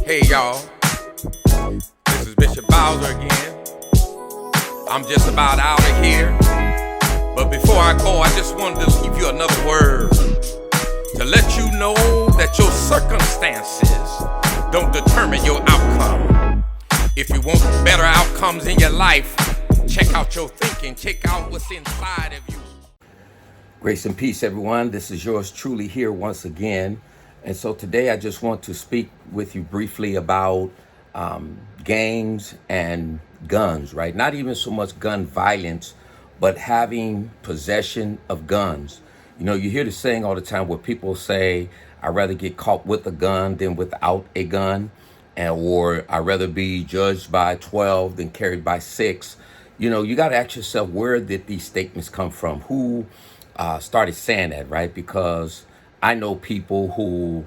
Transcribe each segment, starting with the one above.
Hey y'all, this is Bishop Bowser again. I'm just about out of here. But before I go, I just wanted to leave you another word to let you know that your circumstances don't determine your outcome. If you want better outcomes in your life, check out your thinking, check out what's inside of you. Grace and peace, everyone. This is yours truly here once again. And so today I just want to speak with you briefly about gangs and guns, right? Not even so much gun violence, but having possession of guns. You know, you hear the saying all the time where people say, I'd rather get caught with a gun than without a gun, or I'd rather be judged by 12 than carried by 6. You know, you got to ask yourself, where did these statements come from? Who started saying that, right? Because I know people who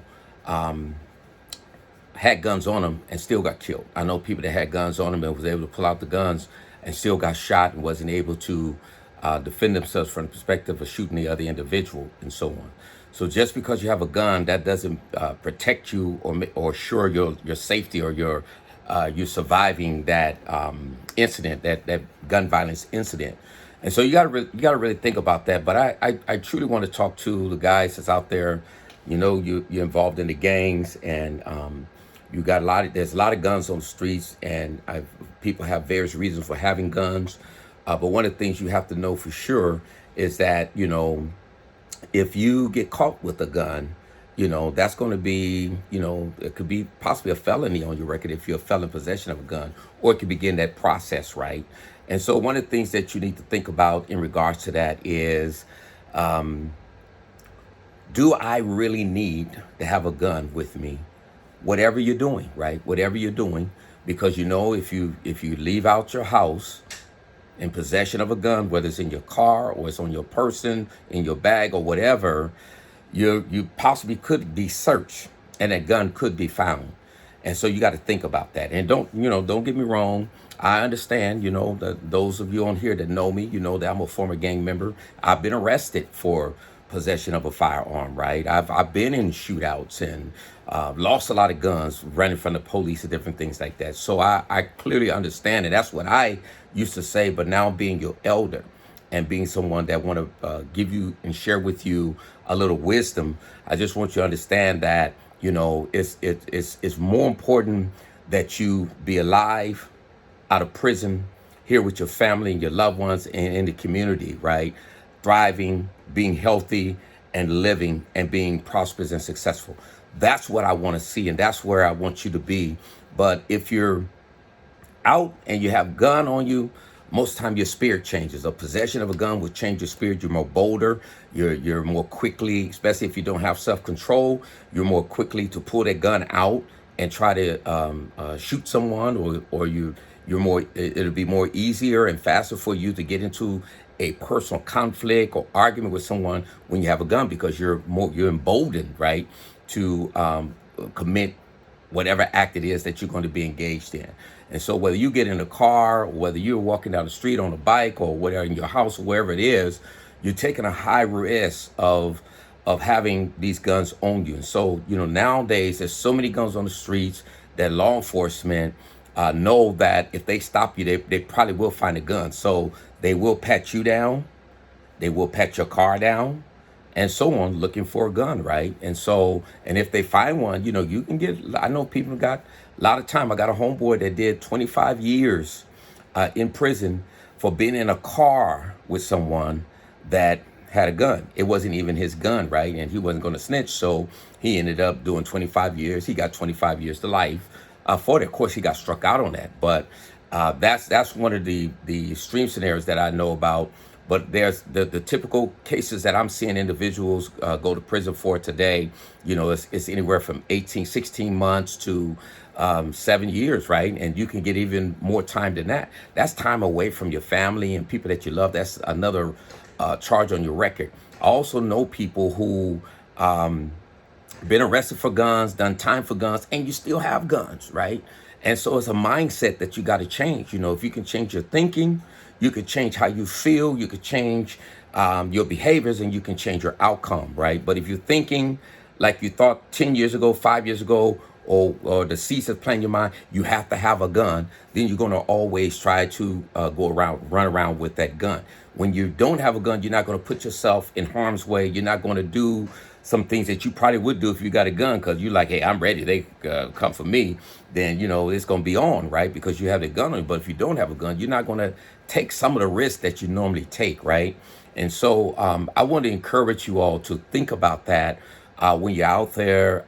had guns on them and still got killed. I know people that had guns on them and was able to pull out the guns and still got shot and wasn't able to defend themselves from the perspective of shooting the other individual and so on. So just because you have a gun, that doesn't protect you or assure your safety or your you surviving that incident, that gun violence incident. And so you gotta really think about that. But I truly want to talk to the guys that's out there. You know, you're involved in the gangs, and you got there's a lot of guns on the streets, and people have various reasons for having guns. But one of the things you have to know for sure is that, you know, if you get caught with a gun, you know, that's going to be, you know, it could be possibly a felony on your record if you're a felon in possession of a gun, or it could begin that process, right? And so one of the things that you need to think about in regards to that is, do I really need to have a gun with me? Whatever you're doing, right? Whatever you're doing, because you know, if you leave out your house in possession of a gun, whether it's in your car or it's on your person, in your bag or whatever, you possibly could be searched and that gun could be found. And so you got to think about that. And don't get me wrong. I understand, you know, that those of you on here that know me, you know that I'm a former gang member. I've been arrested for possession of a firearm, right? I've been in shootouts and lost a lot of guns running from the police and different things like that. So I clearly understand it. That's what I used to say. But now being your elder and being someone that want to give you and share with you a little wisdom, I just want you to understand that, you know, it's more important that you be alive, out of prison, here with your family and your loved ones and in the community, right? Thriving, being healthy, and living and being prosperous and successful. That's what I want to see, and that's where I want you to be. But if you're out and you have gun on you, most of the time your spirit changes. A possession of a gun will change your spirit. You're more bolder. You're more quickly, especially if you don't have self-control, you're more quickly to pull that gun out and try to shoot someone, or you're more. It'll be more easier and faster for you to get into a personal conflict or argument with someone when you have a gun, because you're emboldened, right, to commit whatever act it is that you're going to be engaged in. And so whether you get in a car, or whether you're walking down the street on a bike, or whatever, in your house, or wherever it is, you're taking a high risk of having these guns on you. And so, you know, nowadays there's so many guns on the streets that law enforcement know that if they stop you, they probably will find a gun. So they will pat you down, they will pat your car down, and so on, looking for a gun, right? And so, and if they find one, you know, you can get, I know people got a lot of time. I got a homeboy that did 25 years in prison for being in a car with someone that had a gun. It wasn't even his gun, right? And he wasn't going to snitch, so he ended up doing 25 years. He got 25 years to life for that. Of course, he got struck out on that, but that's one of the extreme scenarios that I know about. But there's the typical cases that I'm seeing individuals go to prison for today. You know, it's anywhere from 16 months to 7 years, right? And you can get even more time than that. That's time away from your family and people that you love. That's another charge on your record. I also know people who been arrested for guns, done time for guns, and you still have guns, right? And so it's a mindset that you got to change. You know, if you can change your thinking, you could change how you feel, you could change your behaviors, and you can change your outcome, right? But if you're thinking like you thought 10 years ago, 5 years ago, or the seeds that's playing in your mind, you have to have a gun, then you're going to always try to run around with that gun. When you don't have a gun, you're not going to put yourself in harm's way. You're not going to do some things that you probably would do if you got a gun, because you're like, hey, I'm ready. They come for me. Then, it's going to be on, right? Because you have a gun on you. But if you don't have a gun, you're not going to take some of the risks that you normally take, right? And so I want to encourage you all to think about that when you're out there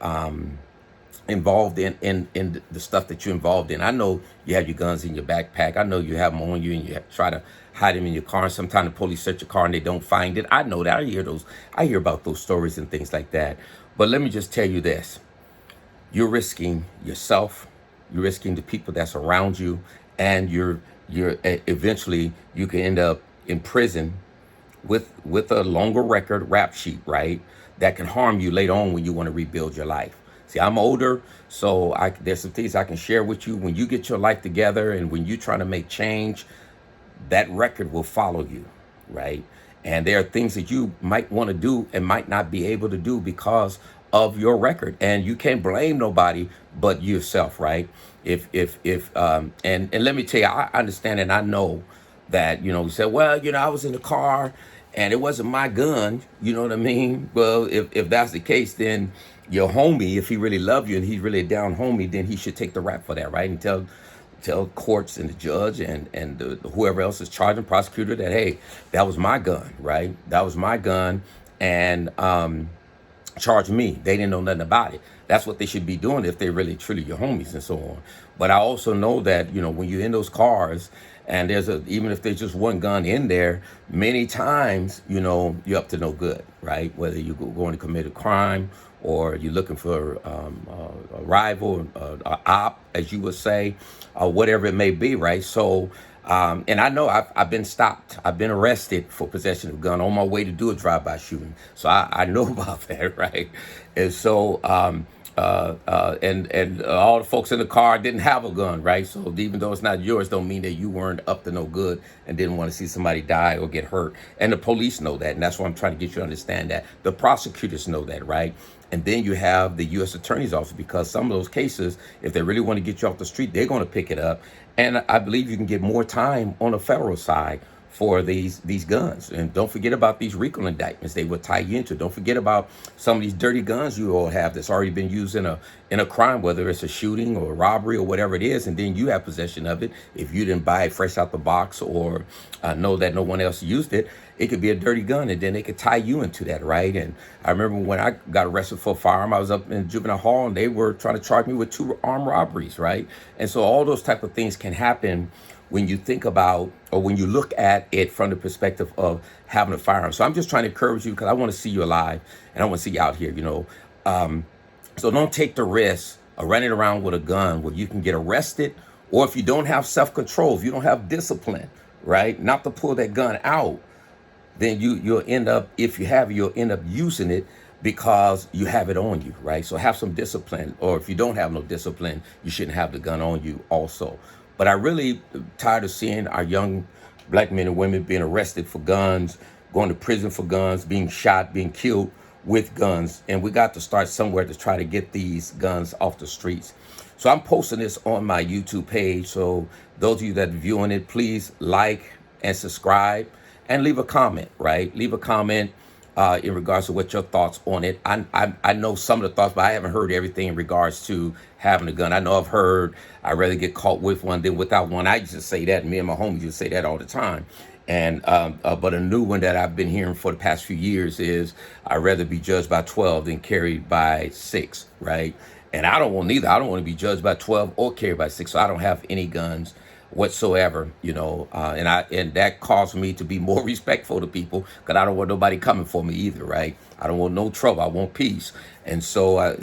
involved in the stuff that you're involved in. I know you have your guns in your backpack. I know you have them on you and you try to hide them in your car. And sometimes the police search your car and they don't find it. I know that. I hear about those stories and things like that. But let me just tell you this. You're risking yourself. You're risking the people that's around you. And you're eventually you can end up in prison with a longer record rap sheet, right? That can harm you later on when you want to rebuild your life. See, I'm older, so there's some things I can share with you. When you get your life together and when you're trying to make change, that record will follow you, right? And there are things that you might want to do and might not be able to do because of your record. And you can't blame nobody but yourself, right? And let me tell you, I understand and I know that, you said, well, I was in the car and it wasn't my gun. You know what I mean? Well, if that's the case, then your homie, if he really loved you and he's really a down homie, then he should take the rap for that, right? And tell courts and the judge and whoever else is charging, prosecutor, that, hey, that was my gun, right? That was my gun, and charge me. They didn't know nothing about it. That's what they should be doing if they're really truly your homies and so on. But I also know that, when you're in those cars and even if there's just one gun in there, many times, you're up to no good, right? Whether you're going to commit a crime or you're looking for a rival, a op, as you would say, or whatever it may be, right? So, and I know I've been stopped. I've been arrested for possession of a gun on my way to do a drive-by shooting. So I know about that, right? And so, and all the folks in the car didn't have a gun, right? So even though it's not yours, don't mean that you weren't up to no good and didn't want to see somebody die or get hurt. And the police know that, and that's why I'm trying to get you to understand that. The prosecutors know that, right? And then you have the U.S. Attorney's Office, because some of those cases, if they really want to get you off the street, they're going to pick it up. And I believe you can get more time on the federal side for these guns. And don't forget about these RICO indictments they will tie you into. Don't forget about some of these dirty guns you all have that's already been used in a crime, whether it's a shooting or a robbery or whatever it is, and then you have possession of it. If you didn't buy it fresh out the box or know that no one else used it, it could be a dirty gun, and then they could tie you into that, right? And I remember when I got arrested for a firearm, I was up in juvenile hall, and they were trying to charge me with 2 armed robberies, right? And so all those type of things can happen when you think about, or when you look at it from the perspective of having a firearm. So I'm just trying to encourage you, because I want to see you alive, and I want to see you out here, So don't take the risk of running around with a gun where you can get arrested, or if you don't have self-control, if you don't have discipline, right, not to pull that gun out, then you'll end up, if you have it, you'll end up using it because you have it on you, right? So have some discipline, or if you don't have no discipline, you shouldn't have the gun on you also. But I really tired of seeing our young black men and women being arrested for guns, going to prison for guns, being shot, being killed with guns. And we got to start somewhere to try to get these guns off the streets. So I'm posting this on my YouTube page. So those of you that are viewing it, please like and subscribe and leave a comment, right? Leave a comment in regards to what your thoughts on it. I know some of the thoughts, but I haven't heard everything in regards to having a gun. I know I've heard I'd rather get caught with one than without one. I used to say that, and me and my homies used to say that all the time. And but a new one that I've been hearing for the past few years is I'd rather be judged by 12 than carried by 6, right? And I don't want neither. I don't want to be judged by 12 or carried by 6. So I don't have any guns whatsoever, and that caused me to be more respectful to people, because I don't want nobody coming for me either, right? I don't want no trouble. I want peace. And so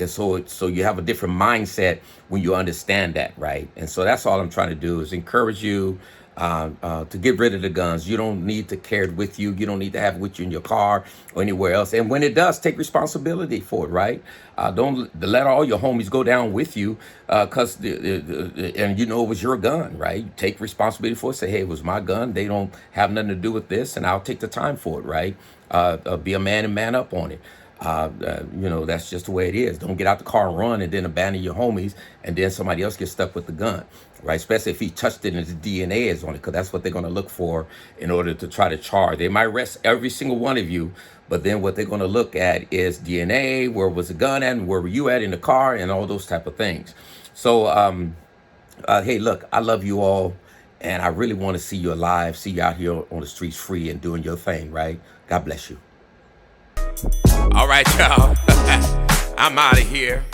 so you have a different mindset when you understand that, right? And so that's all I'm trying to do, is encourage you to get rid of the guns. You don't need to carry it with you. You don't need to have it with you in your car or anywhere else. And when it does, take responsibility for it, right? Don't let all your homies go down with you, because and it was your gun, right? Take responsibility for it. Say, hey, it was my gun. They don't have nothing to do with this, and I'll take the time for it, right? Be a man and man up on it. That's just the way it is. Don't get out the car and run and then abandon your homies and then somebody else gets stuck with the gun, right? Especially if he touched it and his DNA is on it, because that's what they're going to look for in order to try to charge. They might arrest every single one of you, but then what they're going to look at is DNA, where was the gun at and where were you at in the car and all those type of things. So, hey, look, I love you all. And I really want to see you alive, see you out here on the streets free and doing your thing, right? God bless you. All right, y'all. I'm out of here.